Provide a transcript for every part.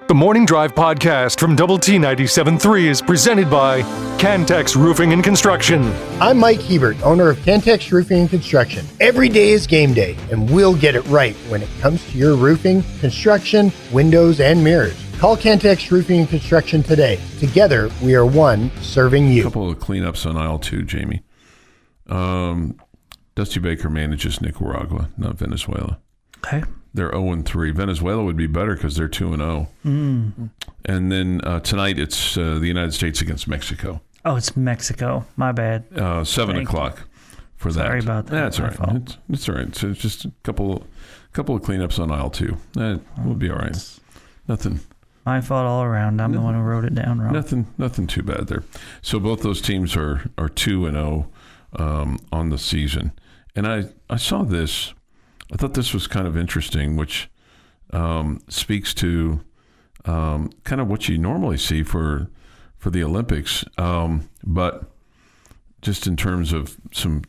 The Morning Drive podcast from Double T 97.3 is presented by Cantex Roofing and Construction. I'm Mike Hebert, owner of Cantex Roofing and Construction. Every day is game day, and we'll get it right when it comes to your roofing, construction, windows, and mirrors. Call Cantex Roofing and Construction today. Together, we are one serving you. A couple of cleanups on aisle 2, Jamie. Dusty Baker manages Nicaragua, not Venezuela. Okay. They're 0-3. Venezuela would be better because they're 2-0. And then tonight it's the United States against Mexico. Oh, it's Mexico. My bad. 7 o'clock for that. Sorry about that. That's all right. It's all right. So it's just a couple of cleanups on aisle 2. We'll be all right. Nothing. My fault all around. I'm the one who wrote it down wrong. Nothing too bad there. So both those teams are 2-0 on the season. And I saw this. I thought this was kind of interesting, which speaks to kind of what you normally see for the Olympics, but just in terms of some,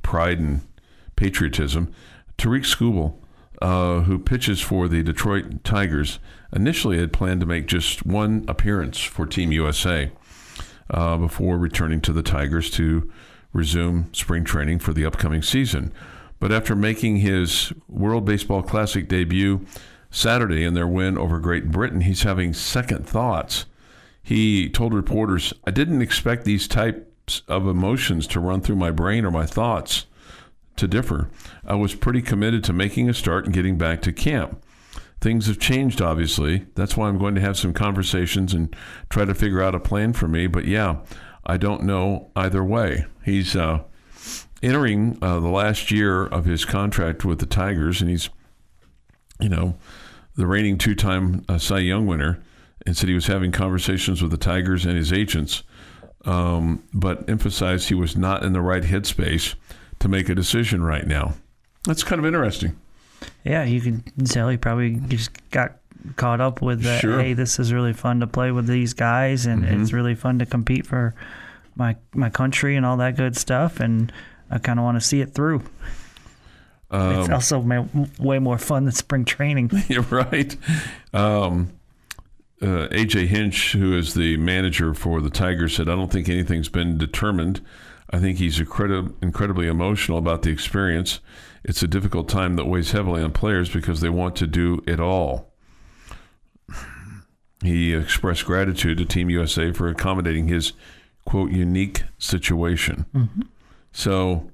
pride and patriotism. Tariq Skubal, who pitches for the Detroit Tigers, initially had planned to make just one appearance for Team USA before returning to the Tigers to resume spring training for the upcoming season. But after making his World Baseball Classic debut Saturday in their win over Great Britain, he's having second thoughts. He told reporters, "I didn't expect these types of emotions to run through my brain or my thoughts to differ. I was pretty committed to making a start and getting back to camp. Things have changed, obviously. That's why I'm going to have some conversations and try to figure out a plan for me. But yeah, I don't know either way." He's entering the last year of his contract with the Tigers, and he's, the reigning two-time Cy Young winner, and said he was having conversations with the Tigers and his agents, but emphasized he was not in the right headspace to make a decision right now. That's kind of interesting. Yeah, you can tell he probably just got caught up with that. Sure. Hey, this is really fun to play with these guys, and it's really fun to compete for my country and all that good stuff, and I kind of want to see it through. It's also way more fun than spring training. You're right. A.J. Hinch, who is the manager for the Tigers, said, "I don't think anything's been determined. I think he's incredibly emotional about the experience. It's a difficult time that weighs heavily on players because they want to do it all." He expressed gratitude to Team USA for accommodating his, quote, unique situation. Mm-hmm. So,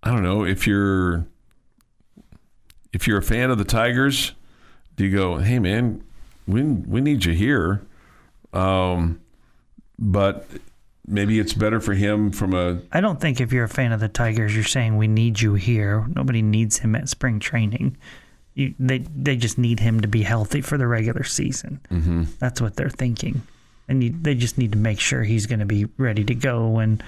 I don't know, if you're a fan of the Tigers, do you go, "Hey man, we need you here," but maybe it's better for him from a... I don't think if you're a fan of the Tigers, you're saying we need you here. Nobody needs him at spring training. They just need him to be healthy for the regular season. Mm-hmm. That's what they're thinking. And they just need to make sure he's going to be ready to go when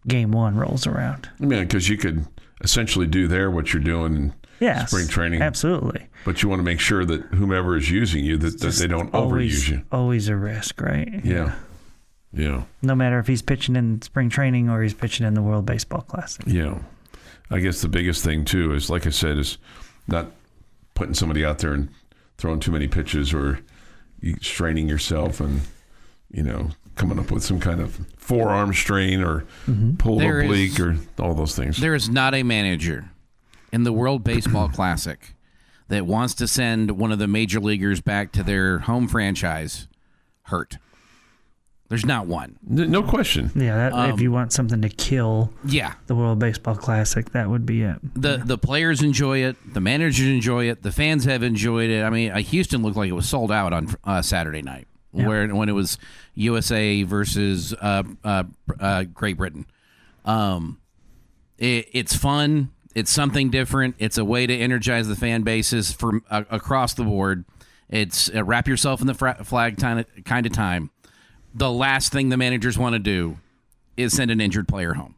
Game 1 rolls around. I mean, because you could essentially do there what you're doing in spring training. Absolutely. But you want to make sure that whomever is using you, that they don't overuse you. Always a risk, right? Yeah. No matter if he's pitching in spring training or he's pitching in the World Baseball Classic. Yeah. I guess the biggest thing, too, is, like I said, is not putting somebody out there and throwing too many pitches or straining yourself and, coming up with some kind of forearm strain or pulled oblique or all those things. There is not a manager in the World Baseball Classic that wants to send one of the major leaguers back to their home franchise hurt. There's not one. No question. Yeah, if you want something to kill the World Baseball Classic, that would be it. The players enjoy it. The managers enjoy it. The fans have enjoyed it. I mean, Houston looked like it was sold out on Saturday night. Yeah. When it was USA versus Great Britain. It's fun. It's something different. It's a way to energize the fan bases from across the board. It's wrap yourself in the flag kind of time. The last thing the managers want to do is send an injured player home.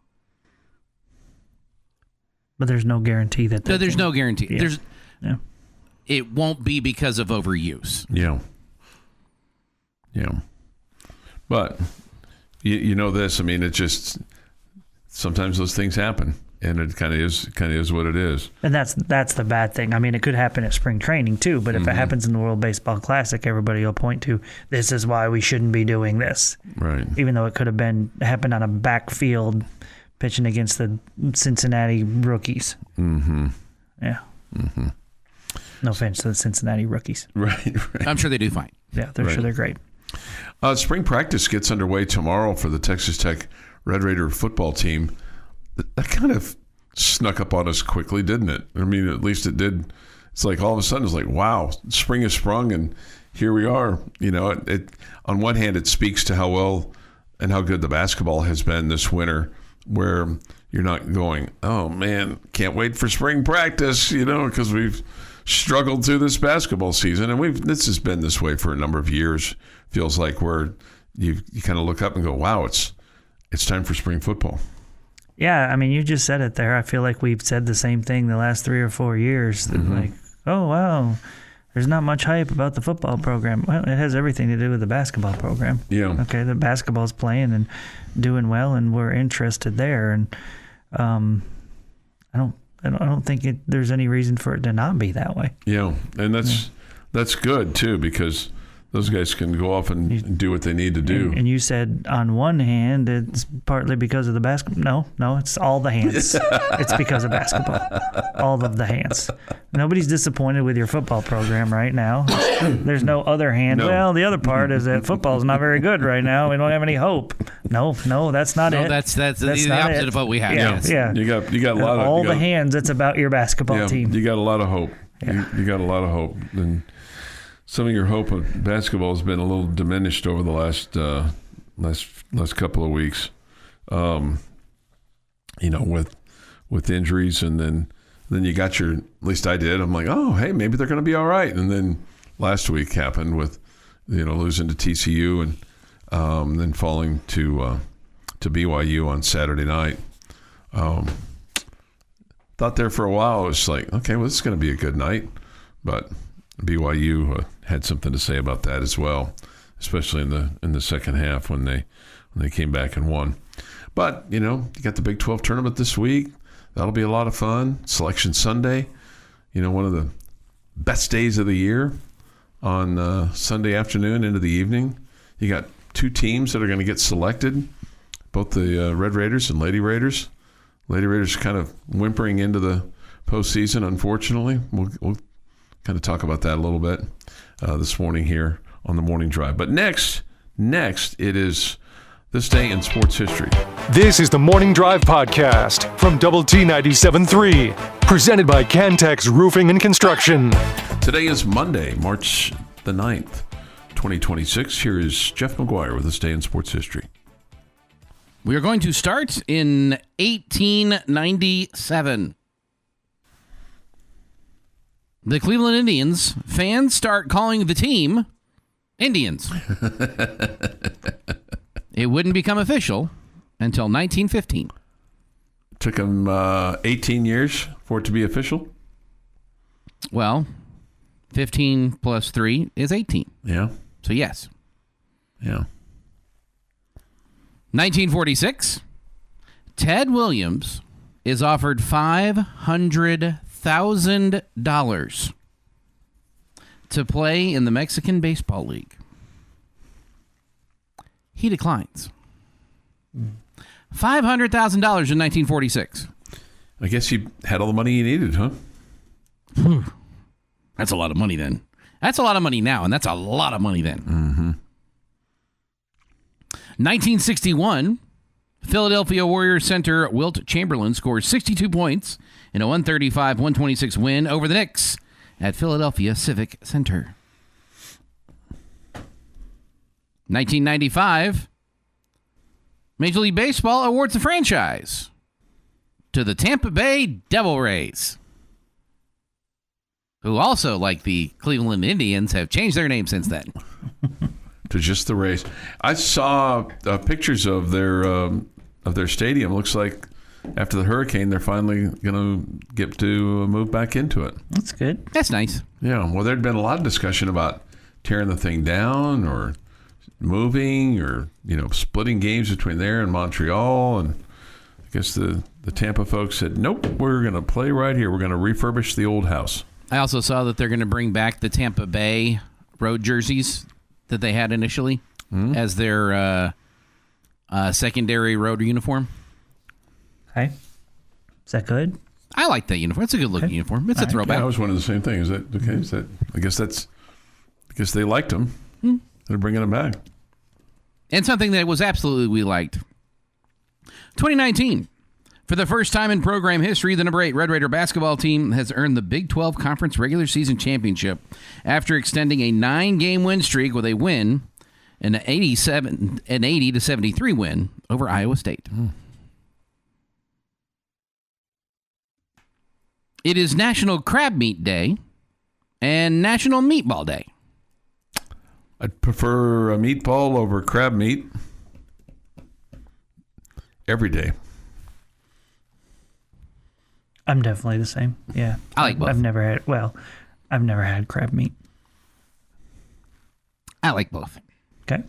But there's no guarantee that... There's no guarantee. Yeah. It won't be because of overuse. Yeah. But, you know this, I mean, it just... Sometimes those things happen. And it kind of is what it is. And that's the bad thing. I mean, it could happen at spring training too, but if it happens in the World Baseball Classic, everybody will point to this is why we shouldn't be doing this. Right. Even though it could have happened on a backfield pitching against the Cincinnati rookies. Mm-hmm. Yeah. Mm-hmm. No offense to the Cincinnati rookies. Right. I'm sure they do fine. Yeah, they're sure they're great. Spring practice gets underway tomorrow for the Texas Tech Red Raider football team. That kind of snuck up on us quickly, didn't it? I mean, at least it did. It's like all of a sudden it's like, wow, spring has sprung and here we are. You know, it on one hand, it speaks to how well and how good the basketball has been this winter, where you're not going, oh man, can't wait for spring practice, you know, because we've struggled through this basketball season. And this has been this way for a number of years. Feels like where you kind of look up and go, wow, it's time for spring football. Yeah, I mean, you just said it there. I feel like we've said the same thing the last 3 or 4 years. Mm-hmm. Like, oh, wow, there's not much hype about the football program. Well, it has everything to do with the basketball program. Yeah. Okay, the basketball's playing and doing well, and we're interested there. And I don't think there's any reason for it to not be that way. Yeah, and that's good, too, because those guys can go off and do what they need to do. And you said on one hand it's partly because of the basketball. No, it's all the hands. It's because of basketball. All of the hands. Nobody's disappointed with your football program right now. There's no other hand. No. Well, the other part is that football is not very good right now. We don't have any hope. No, that's not it. That's the opposite of what we have. Yeah. You got a lot of all the hands. It's about your basketball team. You got a lot of hope. Yeah. You got a lot of hope. And some of your hope of basketball has been a little diminished over the last couple of weeks, you know, with injuries, and then you got at least I did. I'm like, oh, hey, maybe they're going to be all right. And then last week happened with, you know, losing to TCU and then falling to BYU on Saturday night. Thought there for a while it was like, okay, well, this is going to be a good night, but BYU had something to say about that as well, especially in the second half when they came back and won. But you know, you got the Big 12 tournament this week. That'll be a lot of fun. Selection Sunday, you know, one of the best days of the year on Sunday afternoon into the evening. You got 2 teams that are going to get selected, both the Red Raiders and Lady Raiders. Lady Raiders kind of whimpering into the postseason, unfortunately. We'll kind of talk about that a little bit this morning here on the Morning Drive. But next, it is This Day in Sports History. This is the Morning Drive podcast from Double T 97.3, presented by Cantex Roofing and Construction. Today is Monday, March the 9th, 2026. Here is Jeff McGuire with This Day in Sports History. We are going to start in 1897. The Cleveland Indians fans start calling the team Indians. It wouldn't become official until 1915. Took them 18 years for it to be official? Well, 15 plus 3 is 18. Yeah. So yes. Yeah. 1946, Ted Williams is offered $500,000 to play in the Mexican Baseball League. He declines. $500,000 in 1946. I guess he had all the money he needed, huh? That's a lot of money then. That's a lot of money now, and that's a lot of money then. Mm-hmm. 1961, Philadelphia Warriors center Wilt Chamberlain scores 62 points in a 135-126 win over the Knicks at Philadelphia Civic Center. 1995, Major League Baseball awards the franchise to the Tampa Bay Devil Rays, who also, like the Cleveland Indians, have changed their name since then. To just the Rays. I saw pictures of their stadium. Looks like after the hurricane, they're finally going to get to move back into it. That's good. That's nice. Yeah. Well, there'd been a lot of discussion about tearing the thing down or moving or, you know, splitting games between there and Montreal. And guess the Tampa folks said, nope, we're going to play right here. We're going to refurbish the old house. I also saw that they're going to bring back the Tampa Bay road jerseys that they had initially as their secondary road uniform. Okay. Is that good? I like that uniform. It's a good looking uniform. It's a throwback. Yeah, I was one of the same things. Is that okay? Is that? I guess they liked them. They're bringing them back. And something that was absolutely we liked. 2019. For the first time in program history, the number 8 Red Raider basketball team has earned the Big 12 Conference regular season championship after extending a 9-game win streak with a win, an 80-73 win over Iowa State. It is National Crab Meat Day and National Meatball Day. I'd prefer a meatball over crab meat every day. I'm definitely the same. Yeah. I like both. I've never had crab meat. I like both. Okay.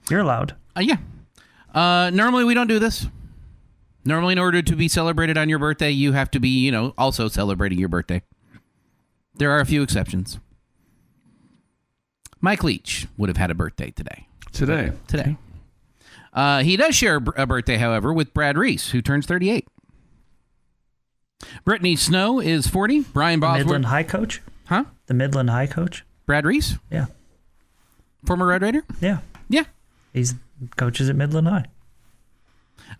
You're allowed. Yeah. Normally we don't do this. Normally, in order to be celebrated on your birthday, you have to be, also celebrating your birthday. There are a few exceptions. Mike Leach would have had a birthday today. Today. He does share a birthday, however, with Brad Reese, who turns 38. Brittany Snow is 40. Brian Bosworth. Midland High coach? Huh? The Midland High coach? Brad Reese? Yeah. Former Red Raider? Yeah. Yeah. He's coaches at Midland High.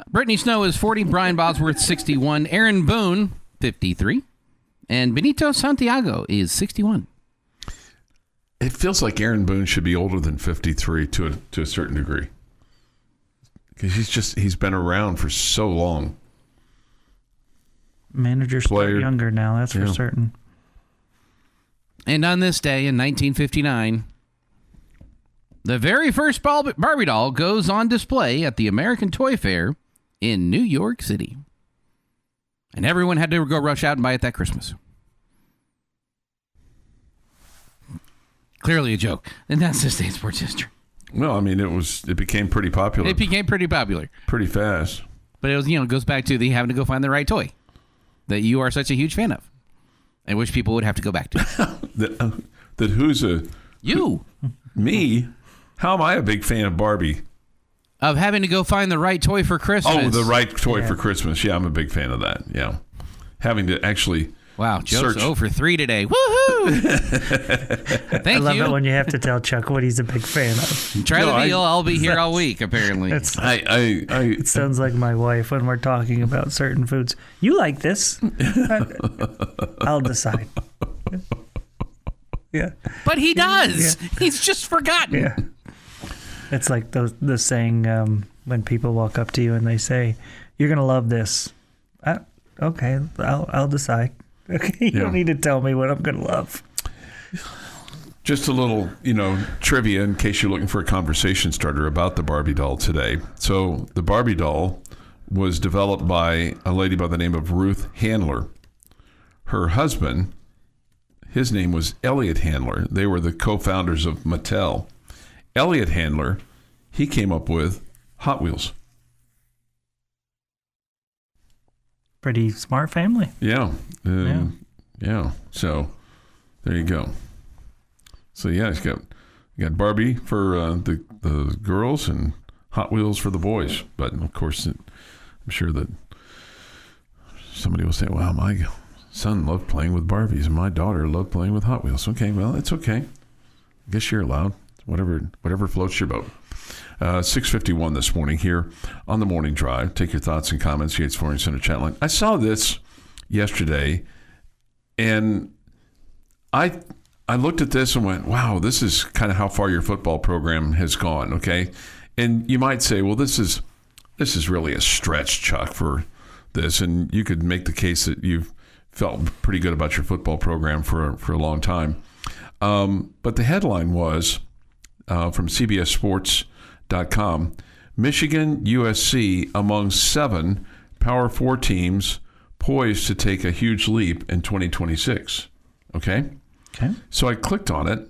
Brittany Snow is 40. Brian Bosworth, 61. Aaron Boone, 53. And Benito Santiago is 61. It feels like Aaron Boone should be older than 53 to a certain degree. Because he's been around for so long. Managers start younger now, that's for certain. And on this day in 1959, the very first Barbie doll goes on display at the American Toy Fair in New York City. And everyone had to go rush out and buy it that Christmas. Clearly a joke. And that's this day in sports history. Well, I mean, it became pretty popular. It became pretty popular. Pretty fast. But it was, goes back to the having to go find the right toy that you are such a huge fan of. And which people would have to go back to. that who's you? Me? How am I a big fan of Barbie? Of having to go find the right toy for Christmas. Oh, the right toy for Christmas. Yeah, I'm a big fan of that. Yeah. Having to actually Wow, Joe's 0 for 3 today. Woohoo! Thank you. I love it when you have to tell Chuck what he's a big fan of. Try the deal. I'll be here all week, apparently. It sounds like my wife when we're talking about certain foods. You like this? I'll decide. Yeah. But he does. Yeah. He's just forgotten. Yeah. It's like the saying when people walk up to you and they say, "You're gonna love this." Okay, I'll decide. Okay, you don't need to tell me what I'm gonna love. Just a little, trivia in case you're looking for a conversation starter about the Barbie doll today. So the Barbie doll was developed by a lady by the name of Ruth Handler. Her husband, his name was Elliot Handler. They were the co-founders of Mattel. Elliot Handler, he came up with Hot Wheels. Pretty smart family. Yeah. Yeah. So there you go. So yeah, you got Barbie for the girls and Hot Wheels for the boys. But of course, I'm sure that somebody will say, "Wow, my son loved playing with Barbies and my daughter loved playing with Hot Wheels." Okay, well, it's okay. I guess you're allowed. Whatever floats your boat. 6:51 this morning here on the Morning Drive. Take your thoughts and comments. Yates Flooring Center chat line. I saw this yesterday, and I looked at this and went, "Wow, this is kind of how far your football program has gone." Okay, and you might say, "Well, this is really a stretch, Chuck, for this," and you could make the case that you've felt pretty good about your football program for a long time. But the headline was from CBSSports.com, Michigan, USC among 7 Power 4 teams poised to take a huge leap in 2026. Okay? So I clicked on it.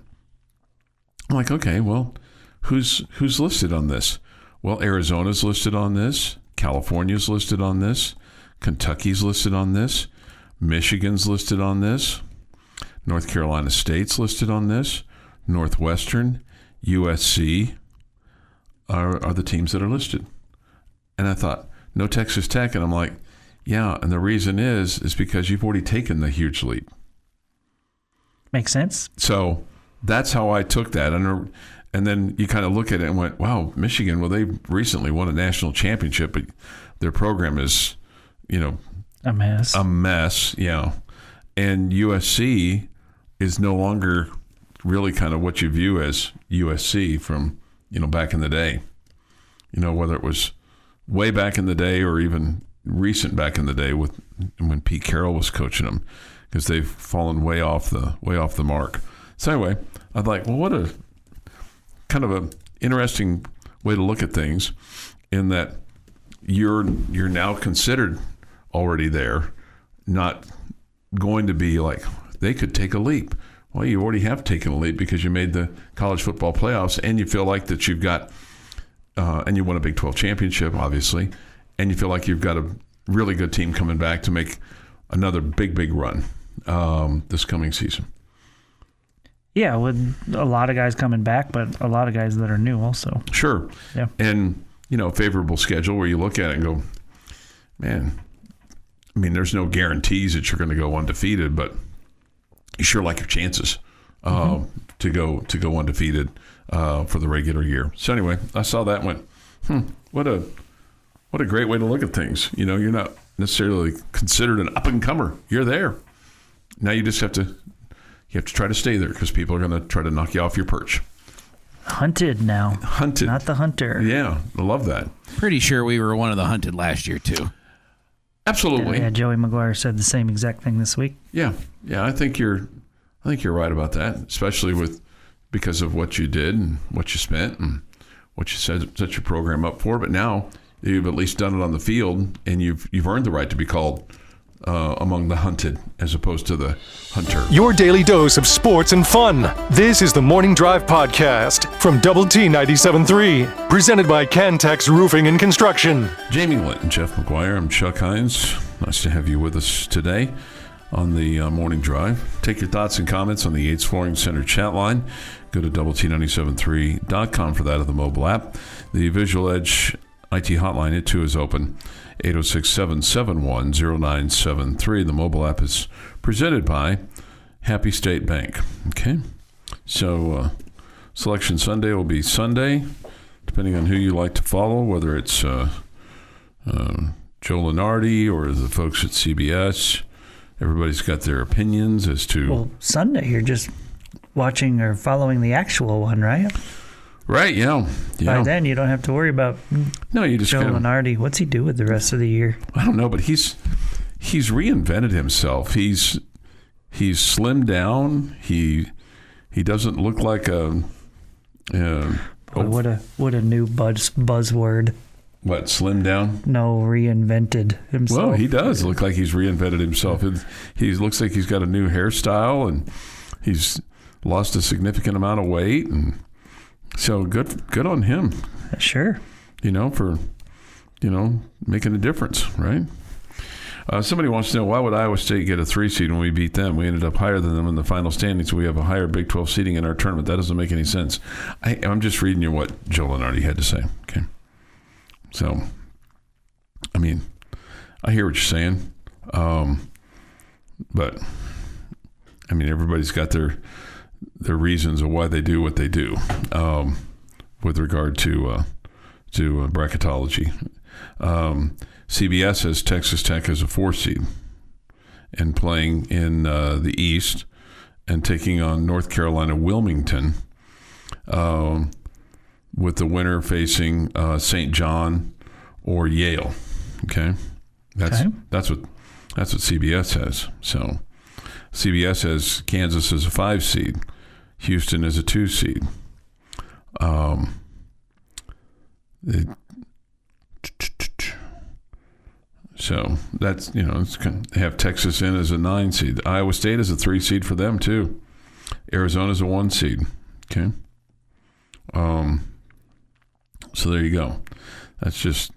I'm like, okay, well, who's listed on this? Well, Arizona's listed on this. California's listed on this. Kentucky's listed on this. Michigan's listed on this. North Carolina State's listed on this. Northwestern, USC are the teams that are listed. And I thought, no Texas Tech. And I'm like, yeah, and the reason is because you've already taken the huge leap. Makes sense. So that's how I took that. And then you kind of look at it and went, wow, Michigan, well, they recently won a national championship, but their program is, a mess. A mess, yeah. And USC is no longer really kind of what you view as USC from, back in the day. Whether it was way back in the day or even recent back in the day when Pete Carroll was coaching them, because they've fallen way off the mark. So anyway, I thought, well, what a kind of a interesting way to look at things, in that you're now considered already there, not going to be like they could take a leap. Well, you already have taken a leap because you made the college football playoffs, and you feel like that you've got, and you won a Big 12 championship, obviously, and you feel like you've got a really good team coming back to make another big run this coming season. Yeah, with a lot of guys coming back, but a lot of guys that are new also. Sure. Yeah. And, a favorable schedule where you look at it and go, man, I mean, there's no guarantees that you're going to go undefeated, but you sure like your chances to go undefeated for the regular year. So anyway, I saw that and went, what a great way to look at things. You're not necessarily considered an up-and-comer. You're there. Now you just have to try to stay there, because people are going to try to knock you off your perch. Hunted now. Hunted. Not the hunter. Yeah, I love that. Pretty sure we were one of the hunted last year, too. Absolutely. Yeah, Joey McGuire said the same exact thing this week. Yeah. I think you're right about that, especially because of what you did and what you spent and what you set your program up for. But now you've at least done it on the field, and you've earned the right to be called among the hunted as opposed to the hunter. Your daily dose of sports and fun. This is the Morning Drive Podcast from Double T 97.3, presented by Cantex Roofing and Construction. Jamie Lent and Jeff McGuire. I'm Chuck Heinz. Nice to have you with us today on the Morning Drive. Take your thoughts and comments on the Yates Flooring Center chat line. Go to doublet973.com for that, of the mobile app. The Visual Edge IT hotline, it too is open. 806-771-0973. The mobile app is presented by Happy State Bank. Okay, so Selection Sunday will be Sunday, depending on who you like to follow, whether it's Joe Lenardi or the folks at CBS. Everybody's got their opinions as to... Well, Sunday, you're just watching or following the actual one, right? Right, yeah. By then, you don't have to worry about you just Joe Lenardi. What's he do with the rest of the year? I don't know, but he's reinvented himself. He's slimmed down. He doesn't look like a... What a new buzzword. What, slim down? No, reinvented himself. Well, he does look like he's reinvented himself. He looks like he's got a new hairstyle, and he's lost a significant amount of weight, and so good on him. Sure. For making a difference, right? Somebody wants to know, why would Iowa State get a 3 seed when we beat them? We ended up higher than them in the final standings, so we have a higher Big 12 seeding in our tournament. That doesn't make any sense. I'm just reading you what Joe Lenardi had to say. Okay. So, I mean, I hear what you're saying. But, I mean, everybody's got their reasons of why they do what they do with regard to bracketology. CBS has Texas Tech as a 4 seed and playing in the East and taking on North Carolina Wilmington, with the winner facing St. John or Yale. Okay, that's what CBS has. So CBS has Kansas as a 5 seed, Houston as a 2 seed. So that's, they have Texas in as a 9 seed. Iowa State is a 3 seed for them too. Arizona's a 1 seed. Okay. So there you go. That's just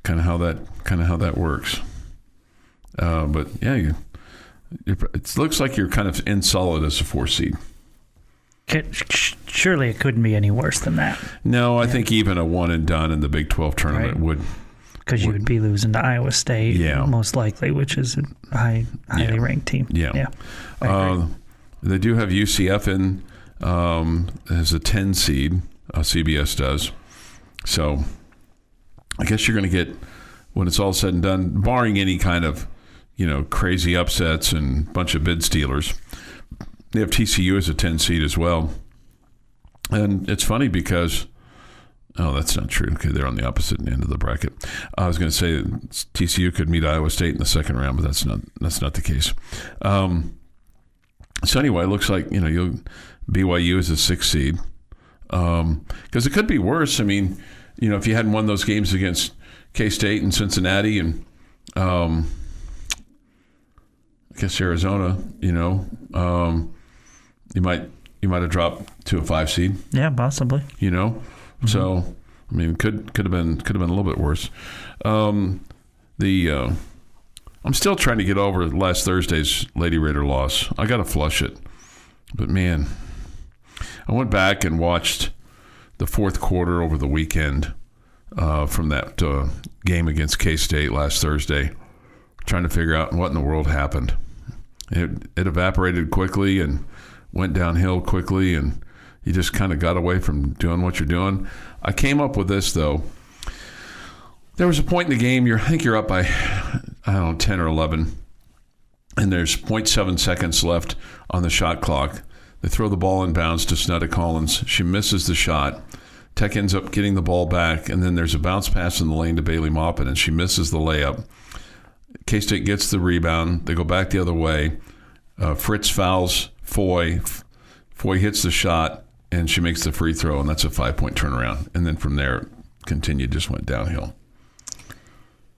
kind of how that works. But yeah, it looks like you're kind of in solid as a 4 seed. Surely it couldn't be any worse than that. No, I think even a one and done in the Big 12 tournament would. Because you would be losing to Iowa State, most likely, which is a highly ranked team. Yeah. They do have UCF in as a 10 seed. CBS does. So I guess you're going to get, when it's all said and done, barring any kind of, crazy upsets and bunch of bid stealers, they have TCU as a 10 seed as well. And it's funny because, that's not true. Okay, they're on the opposite end of the bracket. I was going to say TCU could meet Iowa State in the second round, but that's not the case. So anyway, it looks like BYU is a 6 seed because it could be worse. I mean, if you hadn't won those games against K-State and Cincinnati and I guess Arizona, you might have dropped to a 5 seed. Yeah, possibly. Mm-hmm. So I mean, could have been a little bit worse. I'm still trying to get over last Thursday's Lady Raider loss. I got to flush it, but man, I went back and watched the fourth quarter over the weekend from that game against K-State last Thursday, trying to figure out what in the world happened. It evaporated quickly and went downhill quickly, and you just kind of got away from doing what you're doing. I came up with this, though. There was a point in the game, I think you're up by, 10 or 11, and there's 0.7 seconds left on the shot clock. They throw the ball in bounds to Snutta Collins. She misses the shot. Tech ends up getting the ball back, and then there's a bounce pass in the lane to Bailey Maupin, and she misses the layup. K-State gets the rebound. They go back the other way. Fritz fouls Foy. Foy hits the shot, and she makes the free throw, and that's a 5-point turnaround. And then from there, continued, just went downhill.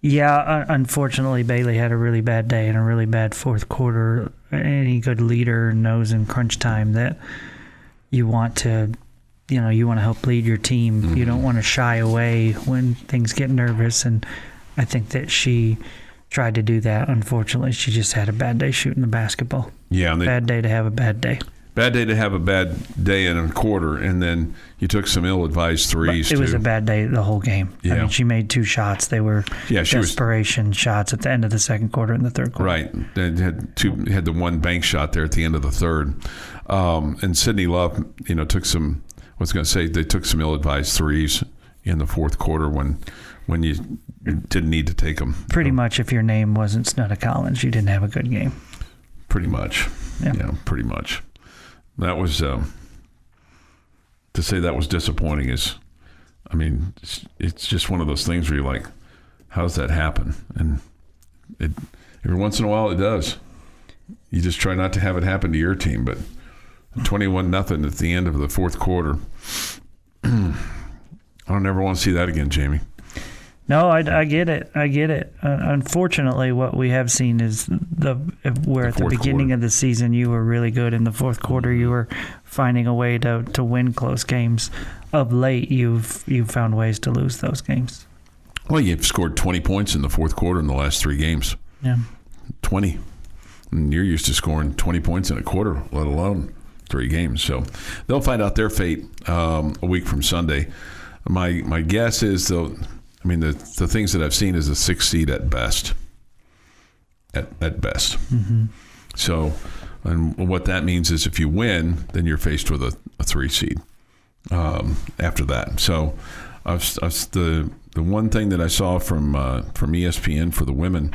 Yeah, unfortunately, Bailey had a really bad day and a really bad fourth quarter. Any good leader knows in crunch time that you want to, you want to help lead your team. Mm-hmm. You don't want to shy away when things get nervous, and I think that she tried to do that. Unfortunately, she just had a bad day shooting the basketball. Yeah, bad day to have a bad day. Bad day to have a bad day in a quarter, and then you took some ill-advised threes. It was a bad day the whole game. Yeah. I mean, she made 2 shots. They were desperation shots at the end of the second quarter and the third quarter. Right. They had the one bank shot there at the end of the third. And Sydney Love, took some. I was going to say they took some ill-advised threes in the fourth quarter when you didn't need to take them. Pretty much, if your name wasn't Snutta Collins, you didn't have a good game. Pretty much. Yeah, pretty much. That was to say that was disappointing is, I mean, it's just one of those things where you're like, how does that happen? And every once in a while it does. You just try not to have it happen to your team, but 21-0 at the end of the fourth quarter. I don't ever want to see that again, Jamie. No, I get it. Unfortunately, what we have seen is at the beginning of the season, you were really good. In the fourth quarter, you were finding a way to win close games. Of late, you've found ways to lose those games. Well, you've scored 20 points in the fourth quarter in the last 3 games. Yeah. 20. And you're used to scoring 20 points in a quarter, let alone 3 games. So they'll find out their fate a week from Sunday. My guess is, though, I mean, the things that I've seen is a 6 seed at best. At best. Mm-hmm. So, and what that means is if you win, then you're faced with a 3 seed after that. So, the one thing that I saw from ESPN for the women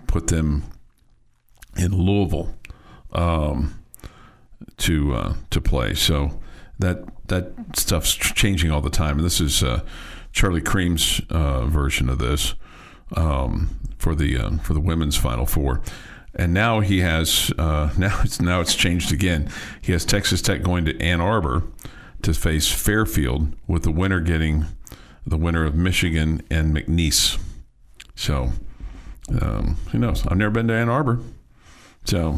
put them in Louisville to play. So that stuff's changing all the time. And this is Charlie Cream's version of this for the women's Final Four, and now he has now it's changed again. He has Texas Tech going to Ann Arbor to face Fairfield, with the winner getting the winner of Michigan and McNeese. So who knows? I've never been to Ann Arbor, so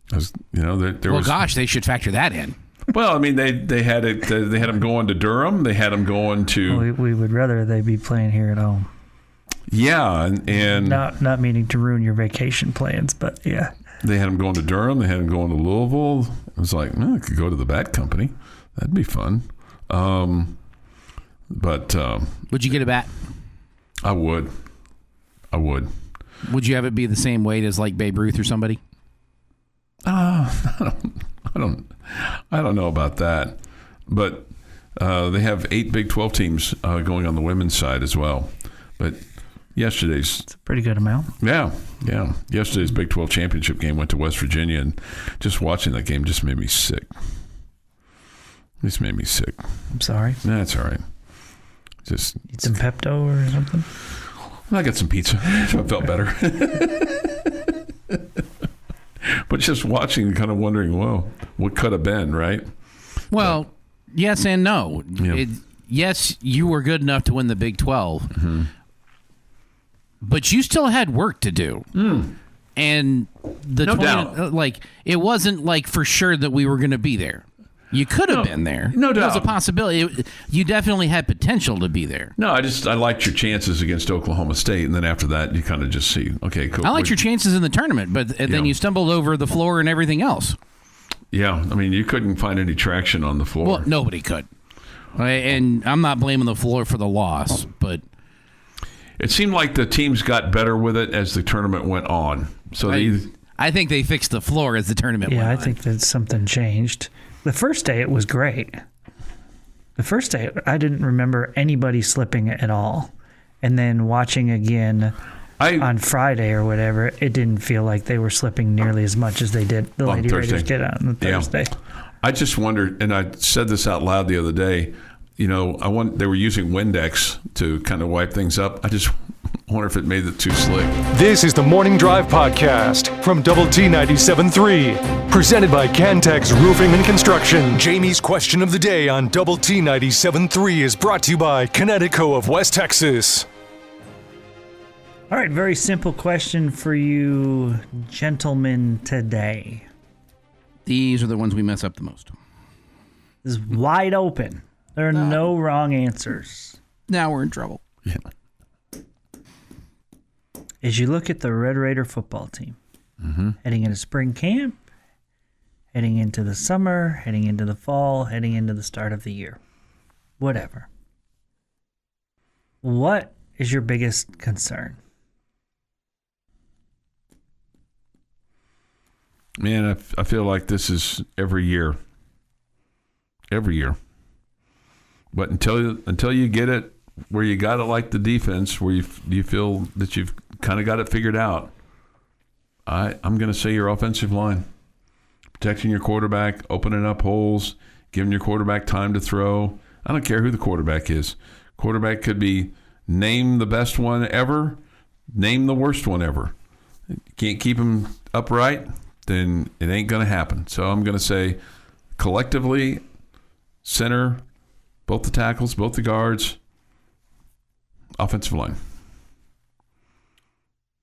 there was. Gosh, they should factor that in. Well, I mean, they had it. They had them going to Durham. They had them going to. We would rather they be playing here at home. Yeah, and Not meaning to ruin your vacation plans, but yeah. They had them going to Durham. They had them going to Louisville. It was like, I could go to the Bat Company. That'd be fun. But would you get a bat? I would. Would you have it be the same weight as like Babe Ruth or somebody? I don't know about that. But they have 8 Big 12 teams going on the women's side as well. But yesterday's... It's a pretty good amount. Yeah. Yesterday's Big 12 championship game went to West Virginia, and just watching that game just made me sick. I'm sorry. That's all right. Just eat some Pepto or something? I got some pizza. So I felt better. But just watching and kind of wondering, whoa, what could have been, right? Well, yes and no. Yeah. Yes, you were good enough to win the Big 12, but you still had work to do. And the No doubt. like, it wasn't like for sure that we were going to be there. You could have been there. No doubt. It was a possibility. You definitely had potential to be there. No, I liked your chances against Oklahoma State, and then after that, you kind of just see, okay, cool. I liked your chances in the tournament, but then you stumbled over the floor and everything else. Yeah, I mean, you couldn't find any traction on the floor. Well, nobody could. And I'm not blaming the floor for the loss, but... It seemed like the teams got better with it as the tournament went on. So I think they fixed the floor as the tournament went on. Yeah, I think that something changed. The first day, it was great. The first day, I didn't remember anybody slipping at all. And then watching again on Friday or whatever, it didn't feel like they were slipping nearly as much as they did. The Lady Raiders did on the Thursday. I just wondered, and I said this out loud the other day, they were using Windex to kind of wipe things up. I just wonder if it made it too slick. This is the Morning Drive Podcast from Double T 97.3, presented by Cantex Roofing and Construction. Jamie's question of the day on Double T 97.3 is brought to you by Connecticut of West Texas. All right, very simple question for you gentlemen today. These are the ones we mess up the most. This is wide open. There are no wrong answers. Now we're in trouble. Yeah. As you look at the Red Raider football team, heading into spring camp, heading into the summer, heading into the fall, heading into the start of the year, whatever. What is your biggest concern? Man, I feel like this is every year. Every year. But until you get it where you got it like the defense, where you feel that you've kind of got it figured out, I'm going to say your offensive line. Protecting your quarterback, opening up holes, giving your quarterback time to throw. I don't care who the quarterback is. Quarterback could be name the best one ever, name the worst one ever. You can't keep him upright, then it ain't going to happen. So I'm going to say collectively, center, both the tackles, both the guards, offensive line.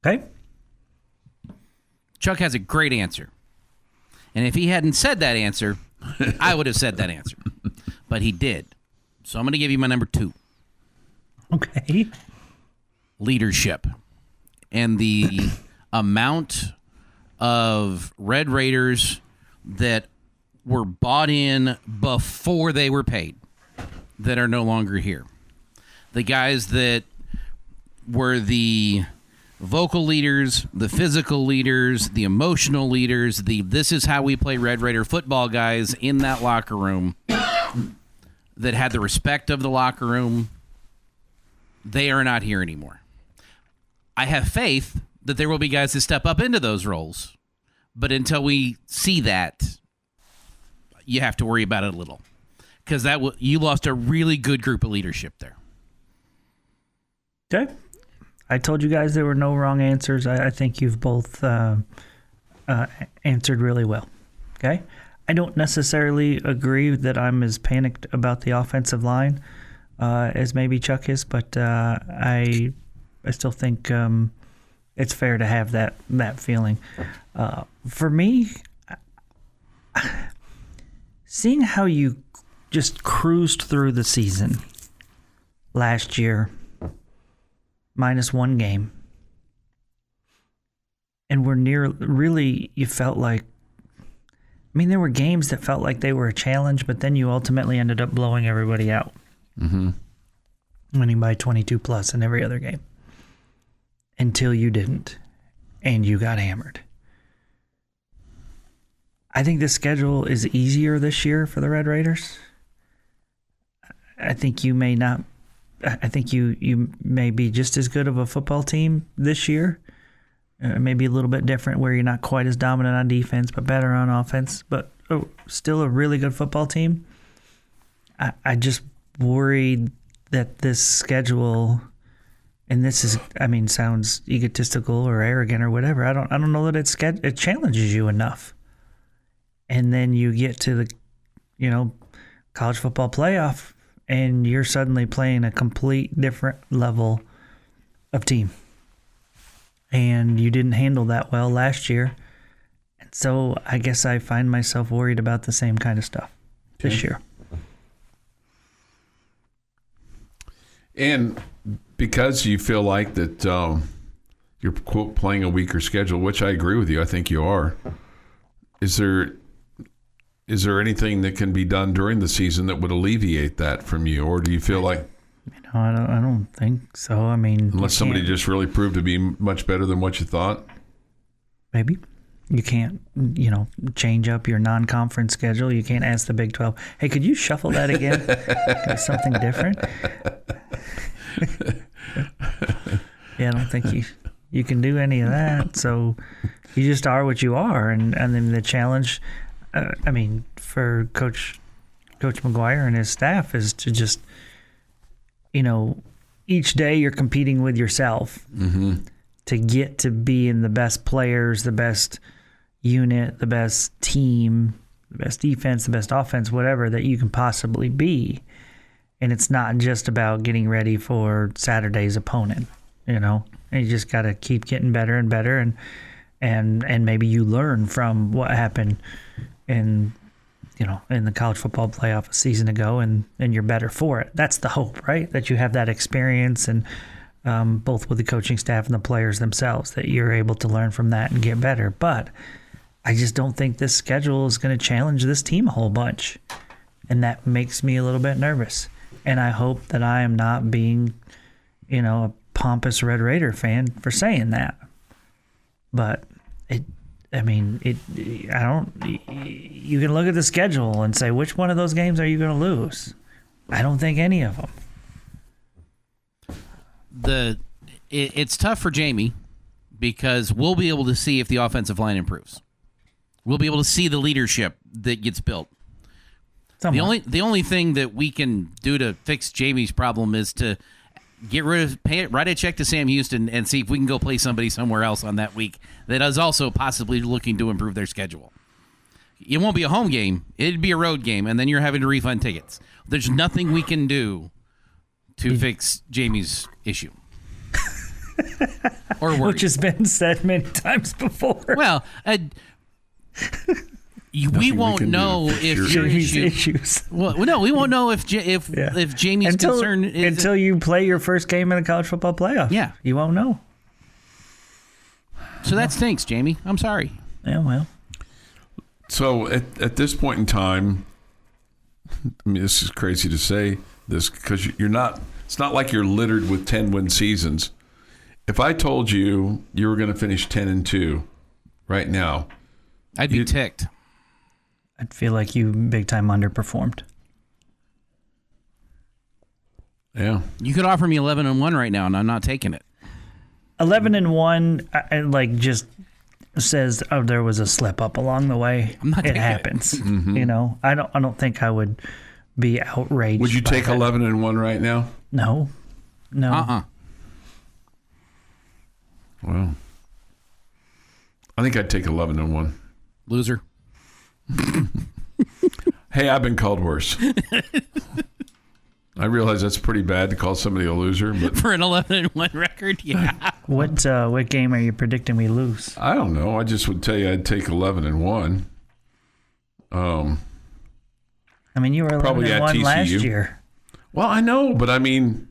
Okay. Chuck has a great answer. And if he hadn't said that answer, I would have said that answer. But he did. So I'm going to give you my number 2. Okay. Leadership. And the amount of Red Raiders that were bought in before they were paid that are no longer here. The guys that were the vocal leaders, the physical leaders, the emotional leaders, this is how we play Red Raider football guys in that locker room that had the respect of the locker room, they are not here anymore. I have faith that there will be guys that step up into those roles, but until we see that, you have to worry about it a little, because you lost a really good group of leadership there. Okay. I told you guys there were no wrong answers. I think you've both answered really well. Okay. I don't necessarily agree that I'm as panicked about the offensive line as maybe Chuck is, but I still think it's fair to have that feeling. For me, seeing how you just cruised through the season last year, minus one game, and you felt like, there were games that felt like they were a challenge, but then you ultimately ended up blowing everybody out. Mm-hmm. Winning by 22 plus in every other game. Until you didn't, and you got hammered. I think the schedule is easier this year for the Red Raiders. I think you may not. I think you may be just as good of a football team this year. Maybe a little bit different where you're not quite as dominant on defense, but better on offense. But still a really good football team. I just worried that this schedule, and this is, sounds egotistical or arrogant or whatever. I don't know that it challenges you enough. And then you get to the, college football playoff, and you're suddenly playing a complete different level of team. And you didn't handle that well last year. And so I guess I find myself worried about the same kind of stuff this year. And because you feel like that you're, quote, playing a weaker schedule, which I agree with you, I think you are, is there anything that can be done during the season that would alleviate that from you? Or do you feel like... I don't think so. Unless somebody just really proved to be much better than what you thought? Maybe. You can't, change up your non-conference schedule. You can't ask the Big 12, hey, could you shuffle that again? Something different? Yeah, I don't think you can do any of that. So you just are what you are. And then the challenge, for Coach McGuire and his staff is to just, each day you're competing with yourself to get to be in the best players, the best unit, the best team, the best defense, the best offense, whatever that you can possibly be. And it's not just about getting ready for Saturday's opponent, and you just got to keep getting better and better. And maybe you learn from what happened in the college football playoff a season ago, and you're better for it. That's the hope, right? That you have that experience, and both with the coaching staff and the players themselves, that you're able to learn from that and get better. But I just don't think this schedule is going to challenge this team a whole bunch, and that makes me a little bit nervous. And I hope that I am not being, a pompous Red Raider fan for saying that. But you can look at the schedule and say, which one of those games are you going to lose? I don't think any of them. It's tough for Jamie because we'll be able to see if the offensive line improves. We'll be able to see the leadership that gets built. Somewhat. The only thing that we can do to fix Jamie's problem is to write a check to Sam Houston and see if we can go play somebody somewhere else on that week that is also possibly looking to improve their schedule. It won't be a home game. It'd be a road game, and then you're having to refund tickets. There's nothing we can do to fix Jamie's issue. Or worry. Which has been said many times before. Well, we won't know if your issues. Well, no, we won't know if Jamie's concern is until you play your first game in the college football playoff. Yeah, you won't know. So that stinks, Jamie. I'm sorry. Yeah, well. So at this point in time, this is crazy to say this because you're not. It's not like you're littered with 10-win seasons. If I told you you were going to finish 10-2 right now, I'd be ticked. I'd feel like you big time underperformed. Yeah. You could offer me 11-1 right now, and I'm not taking it. 11-1, like just says, oh, there was a slip up along the way. I'm not it happens. It. Mm-hmm. I don't think I would be outraged. Would you take 11-1 right now? No. Well, I think I'd take 11-1. Loser. Hey, I've been called worse. I realize that's pretty bad to call somebody a loser, but for an 11-1 record, yeah. What game are you predicting we lose? I don't know. I just would tell you I'd take 11-1. I mean, you were 11-1 last year. Well, I know, but I mean...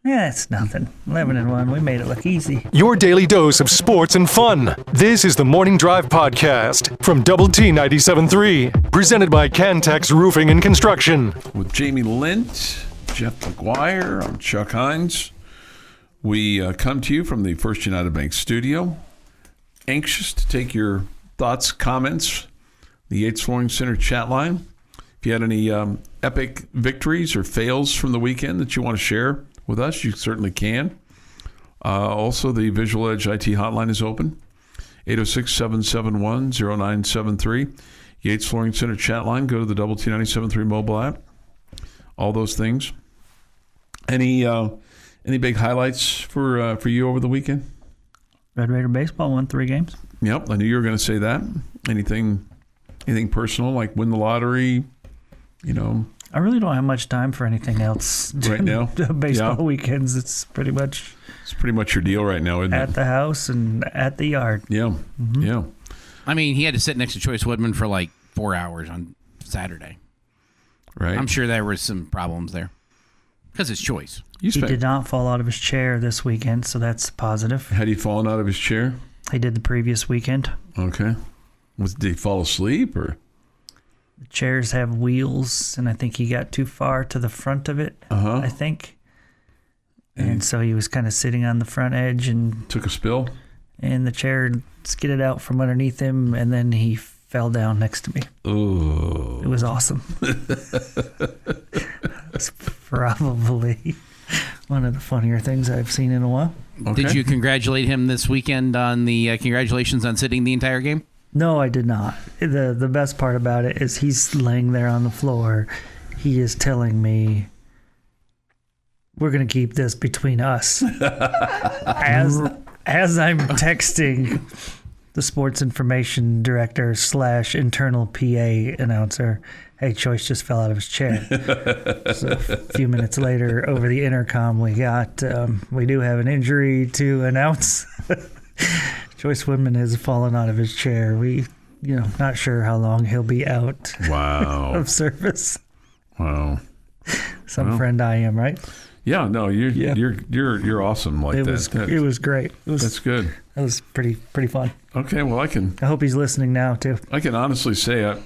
Yeah, it's nothing. 11-1. We made it look easy. Your daily dose of sports and fun. This is the Morning Drive Podcast from Double T 97.3. Presented by Cantex Roofing and Construction. With Jamie Lent, Jeff McGuire, I'm Chuck Heinz. We come to you from the First United Bank studio. Anxious to take your thoughts, comments, the Yates Flooring Center chat line. If you had any epic victories or fails from the weekend that you want to share with us, you certainly can. Also, the Visual Edge IT hotline is open, 806-771-0973. Yates Flooring Center chat line. Go to the Double T 97.3 mobile app. All those things. Any big highlights for you over the weekend? Red Raider baseball won 3 games. Yep, I knew you were going to say that. Anything personal, like win the lottery? I really don't have much time for anything else right now. Baseball weekends, it's pretty much your deal right now, isn't it? At the house and at the yard. Yeah, yeah. I mean, he had to sit next to Choice Woodman for like 4 hours on Saturday. Right. I'm sure there were some problems there because it's Choice. He did not fall out of his chair this weekend, so that's positive. Had he fallen out of his chair? He did the previous weekend. Okay. Did he fall asleep or? The chairs have wheels, and I think he got too far to the front of it, I think. And so he was kind of sitting on the front edge and... Took a spill? And the chair skidded out from underneath him, and then he fell down next to me. Oh. It was awesome. It's probably one of the funnier things I've seen in a while. Okay. Did you congratulate him this weekend on the congratulations on sitting the entire game? No, I did not. The best part about it is he's laying there on the floor. He is telling me, we're going to keep this between us. As I'm texting the sports information director / internal PA announcer, hey, Choice just fell out of his chair. So a few minutes later, over the intercom, we do have an injury to announce. Choice Woodman has fallen out of his chair. Not sure how long he'll be out. Wow. Of service. Wow. Friend I am, right? Yeah, no, you're awesome like that. It was great. That's good. That was pretty fun. Okay, well I hope he's listening now too. I can honestly say I've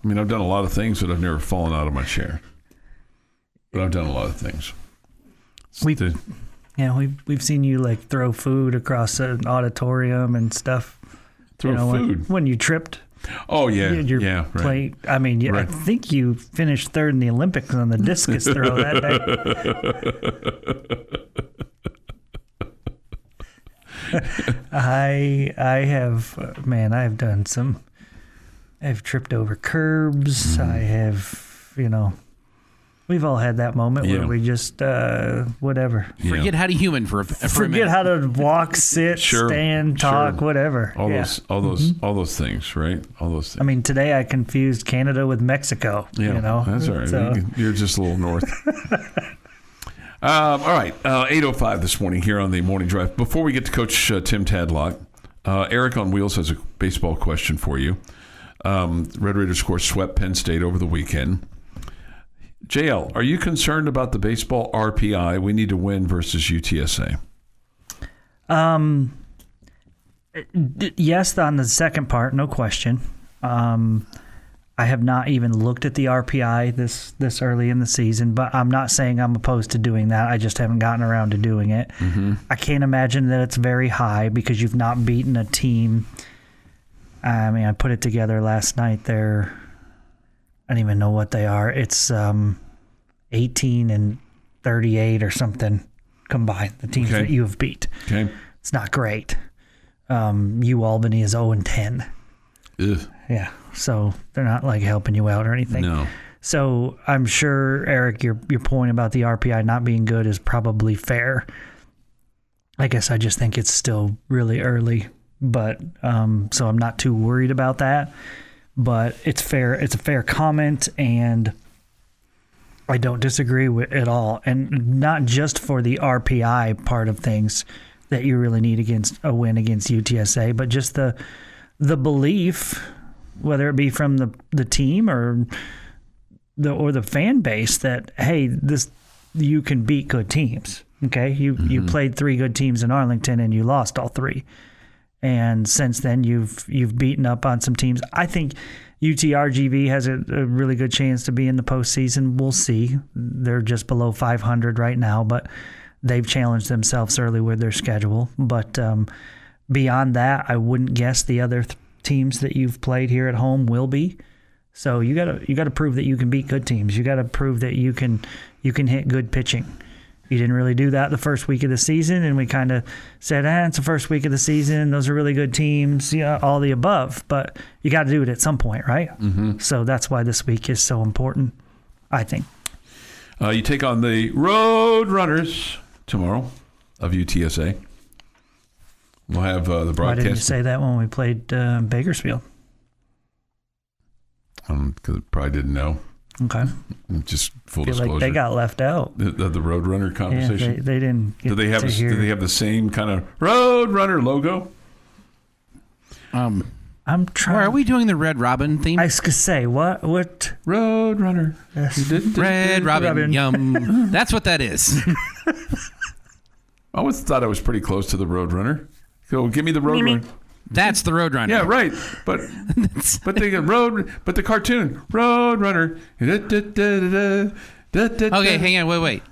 done a lot of things that I've never fallen out of my chair. But I've done a lot of things. We've seen you like throw food across an auditorium and stuff. Food when you tripped. Oh yeah, your plate. I mean, right. I think you finished third in the Olympics on the discus throw that day. I have done some. I've tripped over curbs. I have, we've all had that moment where we just, whatever. Forget how to human for a minute. Forget how to walk, sit, stand, talk, whatever. All those things, right? All those things. I mean, today I confused Canada with Mexico. Yeah, that's all right. So. You're just a little north. All right, 8:05 this morning here on the Morning Drive. Before we get to Coach Tim Tadlock, Eric on Wheels has a baseball question for you. Red Raiders, of course, swept Penn State over the weekend. JL, are you concerned about the baseball RPI? We need to win versus UTSA. Yes, on the second part, no question. I have not even looked at the RPI this early in the season, but I'm not saying I'm opposed to doing that. I just haven't gotten around to doing it. Mm-hmm. I can't imagine that it's very high because you've not beaten a team. I mean, I put it together last night. I don't even know what they are. It's 18 and 38 or something combined, the teams that you have beat. Okay. It's not great. Albany is 0 and 10. Ugh. Yeah, so they're not like helping you out or anything. No. So I'm sure, Eric, your point about the RPI not being good is probably fair. I guess I just think it's still really early, but so I'm not too worried about that. But it's fair. It's a fair comment, and I don't disagree with it at all. And not just for the RPI part of things that you really need against a win against UTSA, but just the belief, whether it be from the team or the fan base that, hey, you can beat good teams. Okay, you played 3 good teams in Arlington and you lost all 3, and since then you've beaten up on some teams. I think UTRGV has a really good chance to be in the postseason. We'll see. They're just below 500 right now, but they've challenged themselves early with their schedule. But beyond that, I wouldn't guess the other teams that you've played here at home will be. So you gotta prove that you can beat good teams. You gotta prove that you can hit good pitching. You didn't really do that the first week of the season, and we kind of said, it's the first week of the season. Those are really good teams, all the above. But you got to do it at some point, right? Mm-hmm. So that's why this week is so important, I think. You take on the Road Runners tomorrow of UTSA. We'll have the broadcast. Why didn't you say that when we played Bakersfield? Because I probably didn't know. Okay. Just full I feel disclosure. like they got left out. The Roadrunner conversation. Yeah, they didn't. Get do they have to hear. Do they have the same kind of Roadrunner logo? I'm trying. Are we doing the Red Robin theme? I was gonna say what Roadrunner. Yes. Red Robin. Yum. That's what that is. I always thought I was pretty close to the Roadrunner. So give me the Roadrunner. That's the Roadrunner. Yeah, right. But the cartoon Roadrunner. Okay, hang on, wait.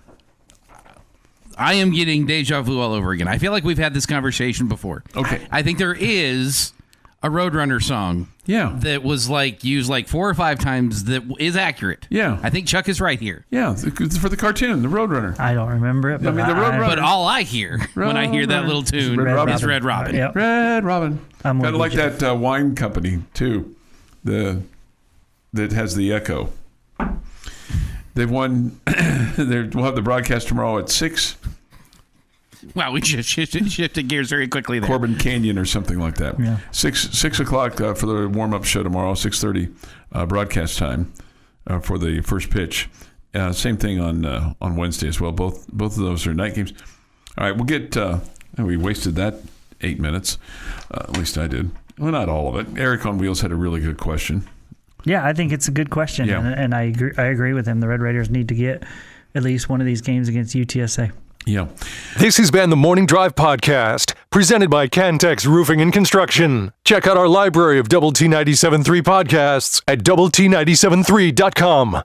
I am getting deja vu all over again. I feel like we've had this conversation before. Okay. I think there is a Roadrunner song. Yeah. That was used 4 or 5 times that is accurate. Yeah. I think Chuck is right here. Yeah, it's for the cartoon, the Roadrunner. I don't remember it. But the Roadrunner. But all I hear when I hear that little tune is Red Robin. Yep. Red Robin. I'm kind of like with you. that wine company too, that has the Echo. They've won. We'll have the broadcast tomorrow at 6. Wow, we just shifted gears very quickly there. Corbin Canyon or something like that. Yeah. 6 o'clock for the warm-up show tomorrow. 6:30 broadcast time for the first pitch. Same thing on Wednesday as well. Both of those are night games. All right, we'll get. We wasted that 8 minutes. At least I did. Well, not all of it. Eric on Wheels had a really good question. Yeah, I think it's a good question, Yeah. and I agree with him. The Red Raiders need to get at least one of these games against UTSA. Yeah. This has been the Morning Drive Podcast, presented by Cantex Roofing and Construction. Check out our library of Double T 97.3 podcasts at doublet973.com.